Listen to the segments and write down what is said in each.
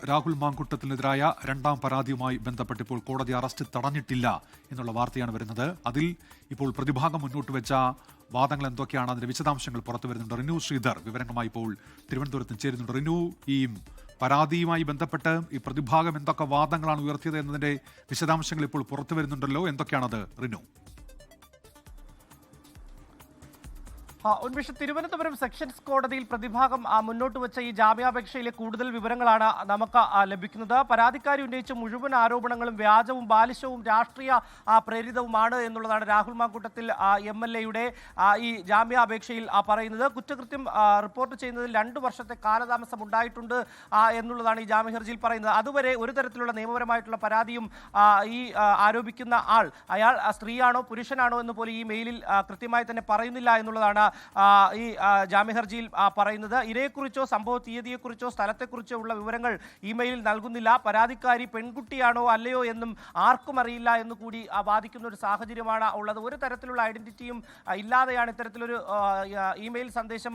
രാഹുൽ മാങ്കുട്ടത്തിനെതിരായ രണ്ടാം പരാതിയുമായി ബന്ധപ്പെട്ട് ഇപ്പോൾ കോടതി അറസ്റ്റ് തടഞ്ഞിട്ടില്ല എന്നുള്ള വാർത്തയാണ് വരുന്നത്. അതിൽ ഇപ്പോൾ പ്രതിഭാഗം മുന്നോട്ട് വെച്ച വാദങ്ങൾ എന്തൊക്കെയാണ്, അതിന്റെ വിശദാംശങ്ങൾ പുറത്തു വരുന്നുണ്ട്. റിനു ശ്രീധർ വിവരങ്ങളുമായി ഇപ്പോൾ തിരുവനന്തപുരത്ത് ചേരുന്നുണ്ട്. റിനു, ഈ പരാതിയുമായി ബന്ധപ്പെട്ട് ഈ പ്രതിഭാഗം എന്തൊക്കെ വാദങ്ങളാണ് ഉയർത്തിയത് എന്നതിന്റെ വിശദാംശങ്ങൾ ഇപ്പോൾ പുറത്തു വരുന്നുണ്ടല്ലോ, എന്തൊക്കെയാണത് റിനു? ഉന്മേഷ്, തിരുവനന്തപുരം സെഷൻസ് കോടതിയിൽ പ്രതിഭാഗം മുന്നോട്ട് വെച്ച ഈ ജാമ്യാപേക്ഷയിലെ കൂടുതൽ വിവരങ്ങളാണ് നമുക്ക് ലഭിക്കുന്നത്. പരാതിക്കാരി ഉന്നയിച്ച മുഴുവൻ ആരോപണങ്ങളും വ്യാജവും ബാലിശവും രാഷ്ട്രീയ പ്രേരിതവുമാണ് എന്നുള്ളതാണ് രാഹുൽ മാങ്കൂട്ടത്തിൽ MLA-യുടെ ഈ ജാമ്യാപേക്ഷയിൽ പറയുന്നത്. കുറ്റകൃത്യം റിപ്പോർട്ട് ചെയ്യുന്നതിൽ 2 വർഷത്തെ കാലതാമസം ഉണ്ടായിട്ടുണ്ട് എന്നുള്ളതാണ് ഈ ജാമ്യഹർജിയിൽ പറയുന്നത്. അതുവരെ ഒരു തരത്തിലുള്ള നിയമപരമായിട്ടുള്ള പരാതിയും ഈ ആരോപിക്കുന്ന അയാൾ സ്ത്രീയാണോ പുരുഷനാണോ എന്ന് പോലും ഈ മെയിലിൽ കൃത്യമായി തന്നെ പറയുന്നില്ല എന്നുള്ളതാണ് ഈ ജാമ്യഹർജിയിൽ പറയുന്നത്. ഇരയെക്കുറിച്ചോ സംഭവ തീയതിയെക്കുറിച്ചോ സ്ഥലത്തെക്കുറിച്ചോ ഉള്ള വിവരങ്ങൾ ഇമെയിലിൽ നൽകുന്നില്ല. പരാതിക്കാരി പെൺകുട്ടിയാണോ അല്ലയോ എന്നും ആർക്കും അറിയില്ല എന്ന് കൂടി വാദിക്കുന്ന ഒരു സാഹചര്യമാണ് ഉള്ളത്. ഒരു തരത്തിലുള്ള ഐഡന്റിറ്റിയും ഇല്ലാതെയാണ് ഇത്തരത്തിലൊരു ഇമെയിൽ സന്ദേശം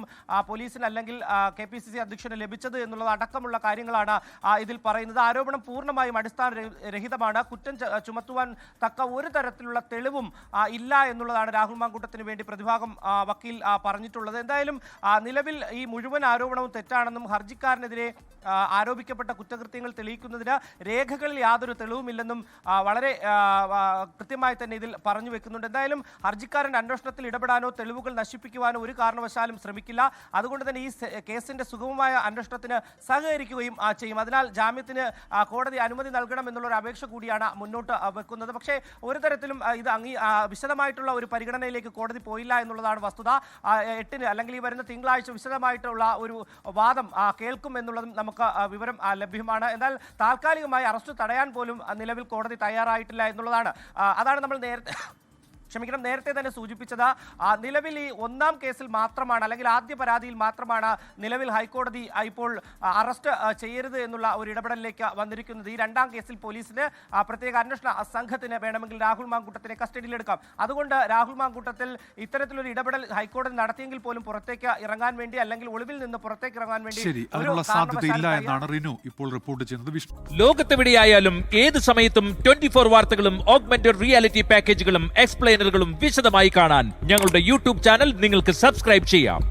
പോലീസിന് അല്ലെങ്കിൽ KPCC അധ്യക്ഷന് ലഭിച്ചത് എന്നുള്ളത് അടക്കമുള്ള കാര്യങ്ങളാണ് ഇതിൽ പറയുന്നത്. ആരോപണം പൂർണ്ണമായും അടിസ്ഥാനരഹിതമാണ്. കുറ്റം ചുമത്തുവാൻ തക്ക ഒരു തരത്തിലുള്ള തെളിവും ഇല്ല എന്നുള്ളതാണ് രാഹുൽ മാങ്കൂട്ടത്തിന് വേണ്ടി പ്രതിഭാഗം വക്കീൽ പറഞ്ഞിട്ടുള്ളത്. എന്തായാലും നിലവിൽ ഈ മുഴുവൻ ആരോപണവും തെറ്റാണെന്നും ഹർജിക്കാരനെതിരെ ആരോപിക്കപ്പെട്ട കുറ്റകൃത്യങ്ങൾ തെളിയിക്കുന്നതിന് രേഖകളിൽ യാതൊരു തെളിവുമില്ലെന്നും വളരെ കൃത്യമായി തന്നെ ഇതിൽ പറഞ്ഞു വെക്കുന്നുണ്ട്. എന്തായാലും ഹർജിക്കാരൻ അന്വേഷണത്തിൽ ഇടപെടാനോ തെളിവുകൾ നശിപ്പിക്കുവാനോ ഒരു കാരണവശാലും ശ്രമിക്കില്ല. അതുകൊണ്ട് തന്നെ ഈ കേസിന്റെ സുഗമമായ അന്വേഷണത്തിന് സഹകരിക്കുകയും ചെയ്യും. അതിനാൽ ജാമ്യത്തിന് കോടതി അനുമതി നൽകണം എന്നുള്ളൊരു അപേക്ഷ കൂടിയാണ് മുന്നോട്ട് വെക്കുന്നത്. പക്ഷേ ഒരു തരത്തിലും ഇത് വിശദമായിട്ടുള്ള ഒരു പരിഗണനയിലേക്ക് കോടതി പോയില്ല എന്നുള്ളതാണ് വസ്തുത. 8-ന് അല്ലെങ്കിൽ ഈ വരുന്ന തിങ്കളാഴ്ച വിശദമായിട്ടുള്ള ഒരു വാദം കേൾക്കും എന്നുള്ളതും നമുക്ക് വിവരം ലഭ്യമാണ്. എന്നാൽ താൽക്കാലികമായി അറസ്റ്റ് തടയാൻ പോലും നിലവിൽ കോടതി തയ്യാറായിട്ടില്ല എന്നുള്ളതാണ്. അതാണ് നമ്മൾ നേരത്തെ തന്നെ സൂചിപ്പിച്ചത്. നിലവിൽ ഈ 1-ാം കേസിൽ മാത്രമാണ് അല്ലെങ്കിൽ ആദ്യ പരാതിയിൽ മാത്രമാണ് നിലവിൽ ഹൈക്കോടതി ഇപ്പോൾ അറസ്റ്റ് ചെയ്യരുത് എന്നുള്ള ഒരു ഇടപെടലിലേക്ക് വന്നിരിക്കുന്നത്. ഈ 2-ാം കേസിൽ പോലീസിന് പ്രത്യേക അന്വേഷണ സംഘത്തിന് വേണമെങ്കിൽ രാഹുൽ മാങ്കൂട്ടത്തിനെ കസ്റ്റഡിയിലെടുക്കാം. അതുകൊണ്ട് രാഹുൽ മാങ്കൂട്ടത്തിൽ ഇത്തരത്തിലൊരു ഇടപെടൽ ഹൈക്കോടതി നടത്തിയെങ്കിൽ പോലും പുറത്തേക്ക് ഇറങ്ങാൻ വേണ്ടി അല്ലെങ്കിൽ ഒളിവിൽ നിന്ന് പുറത്തേക്ക് ഇറങ്ങാൻ വേണ്ടി ലോകത്തെവിടെയായാലും ഏത് സമയത്തും 24 വാർത്തകളും ഓഗ്മെന്റഡ് റിയാലിറ്റി പാക്കേജുകളും എക്സ്പ്ലെയിനറുകളും വിശദമായി കാണാൻ ഞങ്ങളുടെ YouTube ചാനൽ നിങ്ങൾക്ക് സബ്സ്ക്രൈബ് ചെയ്യാം.